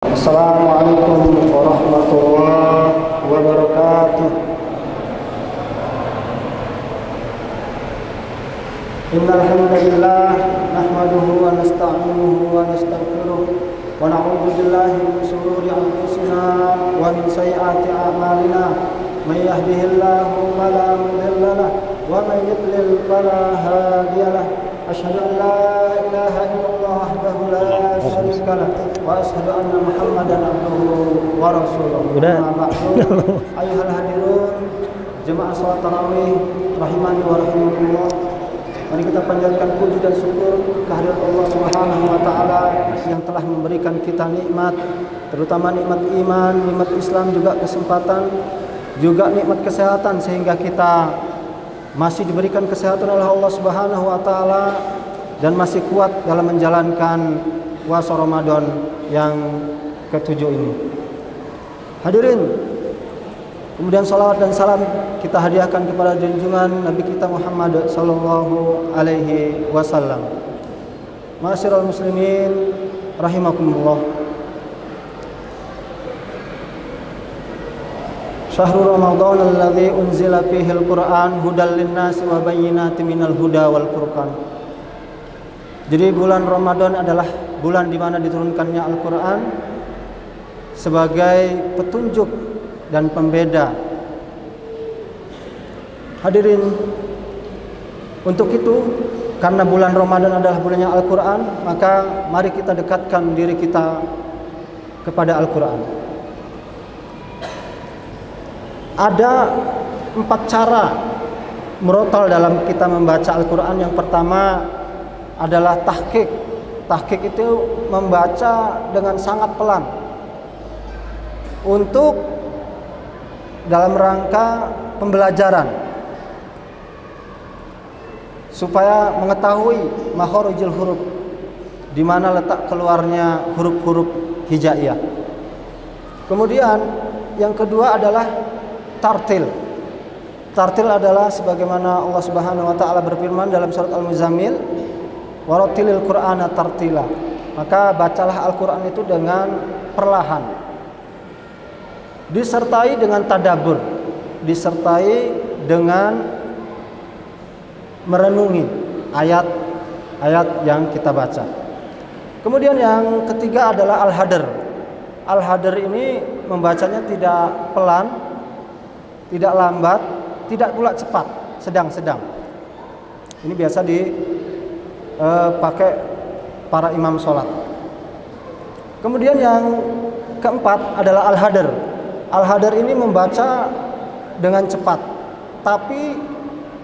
Assalamualaikum warahmatullahi wabarakatuh. Innal hamdalillah nahmaduhu wa nasta'inuhu wa nastaghfiruh wa na'udzu billahi min shururi anfusina wa min sayyiati a'malina. May yahdihillahu fala mudilla lahu wa may yudlil fala hadiya lahu. Asyhadu an la ilaha illallah wahdahu la syarika lahu wa asyhadu anna Muhammadan abduhu wa rasuluh. Ayyuhal hadirun jemaah salat tarawih rahimani wa rahimakumullah. Mari kita panjatkan puji dan syukur kehadirat Allah Subhanahu wa taala yang telah memberikan kita nikmat, terutama nikmat iman, nikmat Islam, juga kesempatan, juga nikmat kesehatan, sehingga kita masih diberikan kesehatan oleh Allah Subhanahu wa taala dan masih kuat dalam menjalankan puasa Ramadan yang ke-7 ini. Hadirin, kemudian salawat dan salam kita hadiahkan kepada junjungan Nabi kita Muhammad sallallahu alaihi wasallam. Ma'asyiral muslimin rahimakumullah. Syahrul Ramadan alladzi unzila fihi al-Qur'an hudal lin-nasi wa bayyinatin minal huda wal furqan. Jadi bulan Ramadan adalah bulan di mana diturunkannya Al-Qur'an sebagai petunjuk dan pembeda. Hadirin, untuk itu, karena bulan Ramadan adalah bulannya Al-Quran, maka mari kita dekatkan diri kita kepada Al-Quran. Ada 4 cara merotal dalam kita membaca Al-Quran. Yang pertama adalah tahqiq. Tahqiq itu membaca dengan sangat pelan untuk dalam rangka pembelajaran, supaya mengetahui makharijul huruf, di mana letak keluarnya huruf-huruf hijaiyah. Kemudian yang kedua adalah tartil. Tartil adalah sebagaimana Allah Subhanahu wa taala berfirman dalam surat Al-Muzammil, "Warattilil Qur'ana tartila." Maka bacalah Al-Qur'an itu dengan perlahan, disertai dengan tadabbur, disertai dengan merenungi ayat-ayat yang kita baca. Kemudian yang ketiga adalah al-hadr. Al-hadr ini membacanya tidak pelan, tidak lambat, tidak pula cepat, sedang-sedang. Ini biasa dipakai para imam sholat. Kemudian yang keempat adalah al-hadr. Al-hadr ini membaca dengan cepat, tapi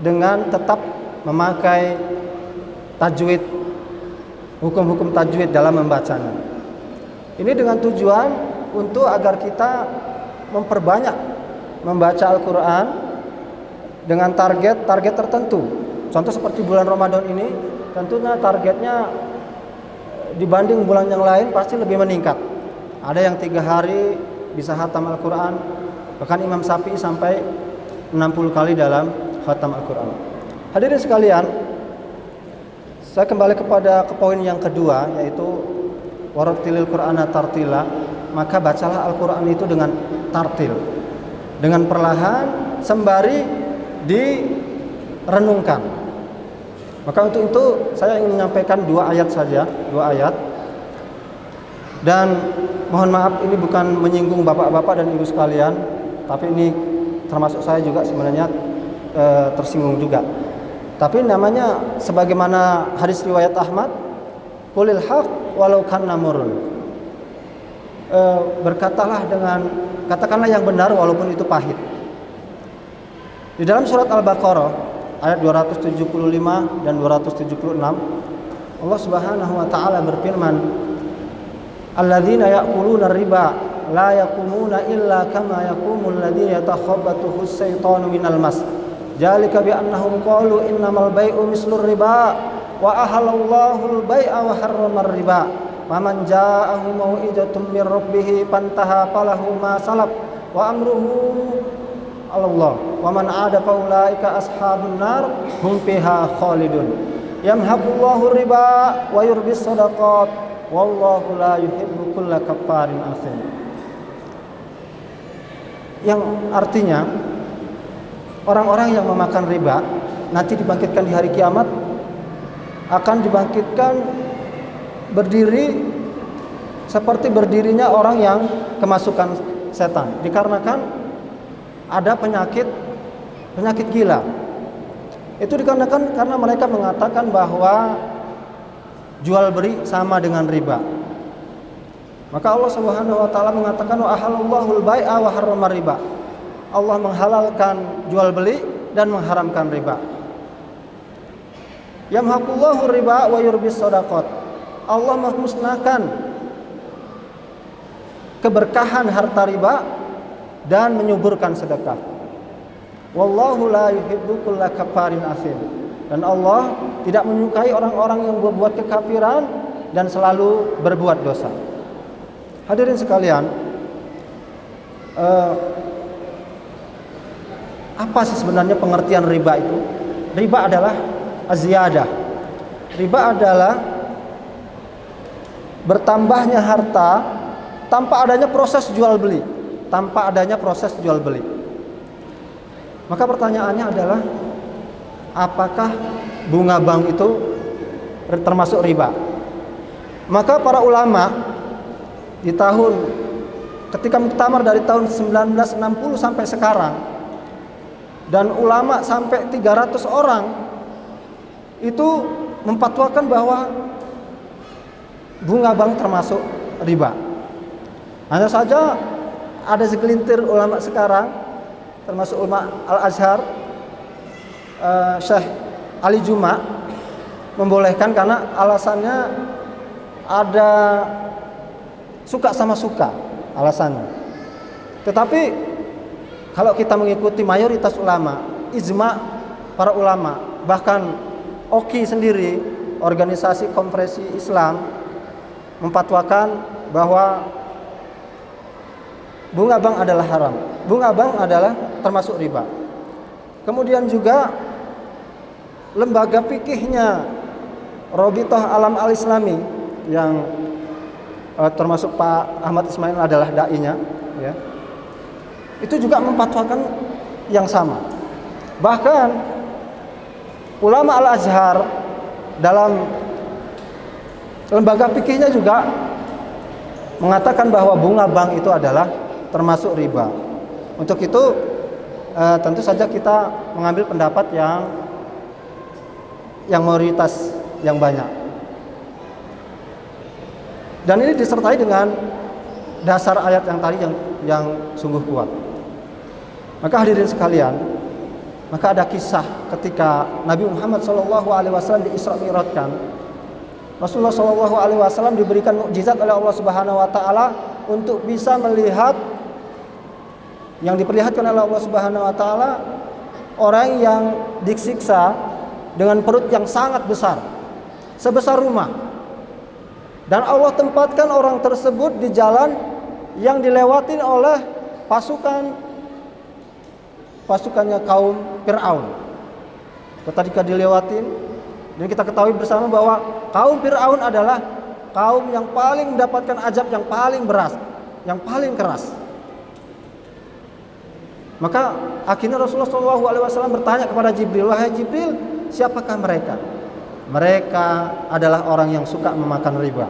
dengan tetap memakai tajwid, hukum-hukum tajwid dalam membacanya. Ini dengan tujuan untuk agar kita memperbanyak membaca Al-Quran dengan target tertentu. Contoh seperti bulan Ramadan ini, tentunya targetnya dibanding bulan yang lain pasti lebih meningkat. Ada yang 3 hari bisa khatam Al-Quran, bahkan Imam Syafi'i sampai 60 kali dalam khatam Al-Quran. Hadirin sekalian, saya kembali ke poin yang kedua, yaitu warattilil Qur'ana tartila. Maka bacalah Al-Quran itu dengan tartil, dengan perlahan, sembari direnungkan. Maka untuk itu saya ingin menyampaikan 2 ayat saja, 2 ayat. Dan mohon maaf, ini bukan menyinggung bapak-bapak dan ibu sekalian, tapi ini termasuk saya juga sebenarnya tersinggung juga. Tapi namanya sebagaimana hadis riwayat Ahmad, qulil haq walau kana murrun. Katakanlah yang benar walaupun itu pahit. Di dalam surat Al-Baqarah ayat 275 dan 276, Allah Subhanahu wa taala berfirman, "Alladzina ya'kuluna riba la yaqumuna illa kama yaqumul ladzi yatakhabbathu asy-syaitanu minal mas. Jalika bi annahum qalu innamal bai'u mislur riba wa ahallallahu al-bai'a wa harramar riba. Faman ja'ahu mau'izatun mir rabbih fantaha falahu ma salaf wa amruhu Allah wa man 'ada fa ulaika ashabun nar hum fiha khalidun. Yamhaqullahu riba wa yurbis shadaqat wallahu la yuhibbu kulla kaffarin athim. Yang artinya orang-orang yang memakan riba nanti dibangkitkan di hari kiamat akan dibangkitkan berdiri seperti berdirinya orang yang kemasukan setan, dikarenakan ada penyakit gila. Itu dikarenakan karena mereka mengatakan bahwa jual beli sama dengan riba. Maka Allah Subhanahu wa taala mengatakan wa ahallallahu al-bai'a wa harrama riba. Allah menghalalkan jual beli dan mengharamkan riba. Yamhaqullahu riba wa yurbis shadaqat. Allah memusnahkan keberkahan harta riba dan menyuburkan sedekah. Wallahu la yuhibbu kulla kafarin athim. Dan Allah tidak menyukai orang-orang yang berbuat kekafiran dan selalu berbuat dosa. Hadirin sekalian, apa sih sebenarnya pengertian riba itu? Riba adalah az-ziyadah. Riba adalah bertambahnya harta tanpa adanya proses jual beli. Maka pertanyaannya adalah, apakah bunga bank itu termasuk riba? Maka para ulama di tahun ketika muktamar dari tahun 1960 sampai sekarang, dan ulama sampai 300 orang itu memfatwakan bahwa bunga bank termasuk riba. Hanya saja ada segelintir ulama sekarang, termasuk ulama Al-Azhar, Syekh Ali Juma, membolehkan karena alasannya ada suka sama suka alasannya. Tetapi kalau kita mengikuti mayoritas ulama, ijma para ulama, bahkan OKI sendiri, organisasi konferensi Islam, memfatwakan bahwa bunga bank adalah haram. Bunga bank adalah termasuk riba. Kemudian juga lembaga fikihnya Rabithah Alam Al-Islami yang termasuk Pak Ahmad Ismail adalah dai-nya, ya. Itu juga memfatwakan yang sama. Bahkan ulama Al-Azhar dalam lembaga fikihnya juga mengatakan bahwa bunga bank itu adalah termasuk riba. Untuk itu tentu saja kita mengambil pendapat yang mayoritas yang banyak. Dan ini disertai dengan dasar ayat yang tadi yang sungguh kuat. Maka hadirin sekalian, maka ada kisah ketika Nabi Muhammad SAW di Isra Mi'rajkan. Rasulullah SAW diberikan mukjizat oleh Allah Subhanahu Wa Taala untuk bisa melihat yang diperlihatkan oleh Allah Subhanahu Wa Taala, orang yang disiksa dengan perut yang sangat besar, sebesar rumah. Dan Allah tempatkan orang tersebut di jalan yang dilewatin oleh pasukannya kaum Fir'aun. Ketika dilewatin, dan kita ketahui bersama bahwa kaum Fir'aun adalah kaum yang paling mendapatkan azab yang paling berat, yang paling keras. Maka akhirnya Rasulullah SAW bertanya kepada Jibril, wahai Jibril, siapakah mereka? Mereka adalah orang yang suka memakan riba.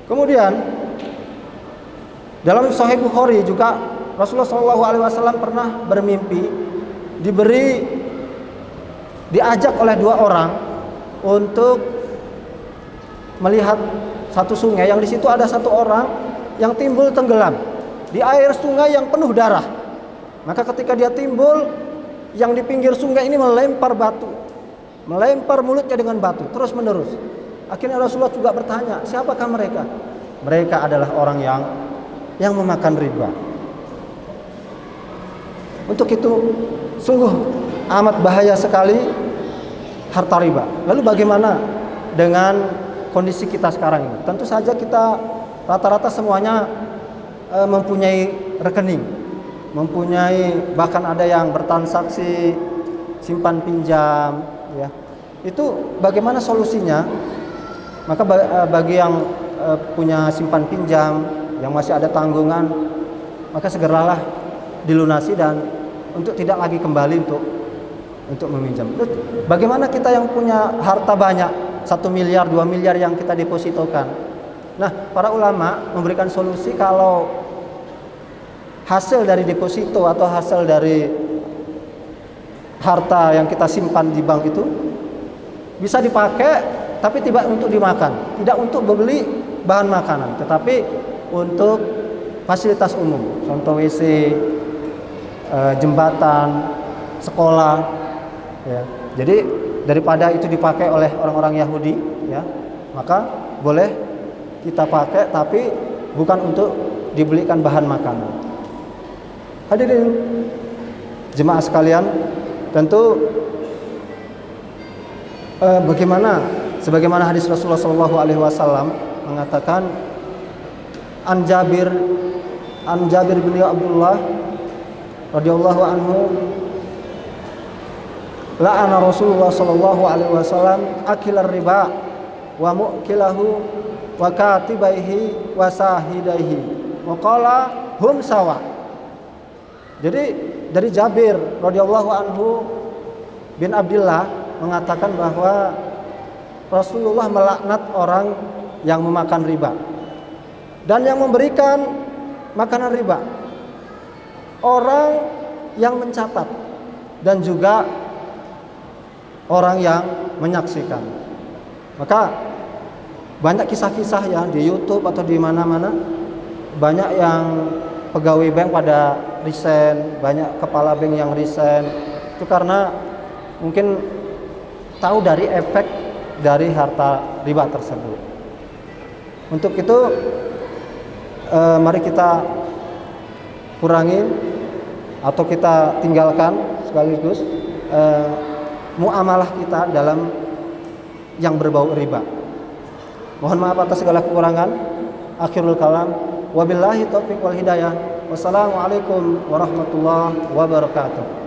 Kemudian dalam Sahih Bukhari juga Rasulullah SAW pernah bermimpi diajak oleh dua orang untuk melihat satu sungai yang di situ ada satu orang yang timbul tenggelam di air sungai yang penuh darah. Maka ketika dia timbul, yang di pinggir sungai ini melempar batu, melempar mulutnya dengan batu terus menerus. Akhirnya Rasulullah juga bertanya, siapakah mereka? Mereka adalah orang yang memakan riba. Untuk itu sungguh amat bahaya sekali harta riba. Lalu bagaimana dengan kondisi kita sekarang ini? Tentu saja kita rata-rata semuanya mempunyai rekening, bahkan ada yang bertransaksi simpan pinjam, ya. Itu bagaimana solusinya? Maka bagi yang punya simpan pinjam yang masih ada tanggungan, maka segeralah dilunasi dan untuk tidak lagi kembali untuk meminjam. Terus bagaimana kita yang punya harta banyak, 1 miliar, 2 miliar yang kita depositokan? Nah, para ulama memberikan solusi kalau hasil dari deposito atau hasil dari harta yang kita simpan di bank itu bisa dipakai, tapi tidak untuk dimakan, tidak untuk membeli bahan makanan, tetapi untuk fasilitas umum, contoh WC, jembatan, sekolah, ya. Jadi daripada itu dipakai oleh orang-orang Yahudi, ya, maka boleh kita pakai, tapi bukan untuk dibelikan bahan makanan. Hadirin jemaah sekalian, tentu sebagaimana hadis Rasulullah SAW mengatakan, an Jabir bin Abdullah radhiyallahu anhu, la'ana Rasulullah SAW akilar riba wa mu'kilahu wa katibaihi wa sahidaihi wa qala hum sawa. Jadi dari Jabir radhiyallahu anhu bin Abdullah mengatakan bahwa Rasulullah melaknat orang yang memakan riba dan yang memberikan makanan riba, orang yang mencatat, dan juga orang yang menyaksikan. Maka banyak kisah-kisah ya di YouTube atau di mana-mana, banyak yang pegawai bank pada resign, banyak kepala bank yang resign. Itu karena mungkin tahu dari efek dari harta riba tersebut. Untuk itu mari kita kurangi atau kita tinggalkan sekaligus muamalah kita dalam yang berbau riba. Mohon maaf atas segala kekurangan. Akhirul kalam, wabillahi taufiq wal hidayah. Wassalamualaikum warahmatullahi wabarakatuh.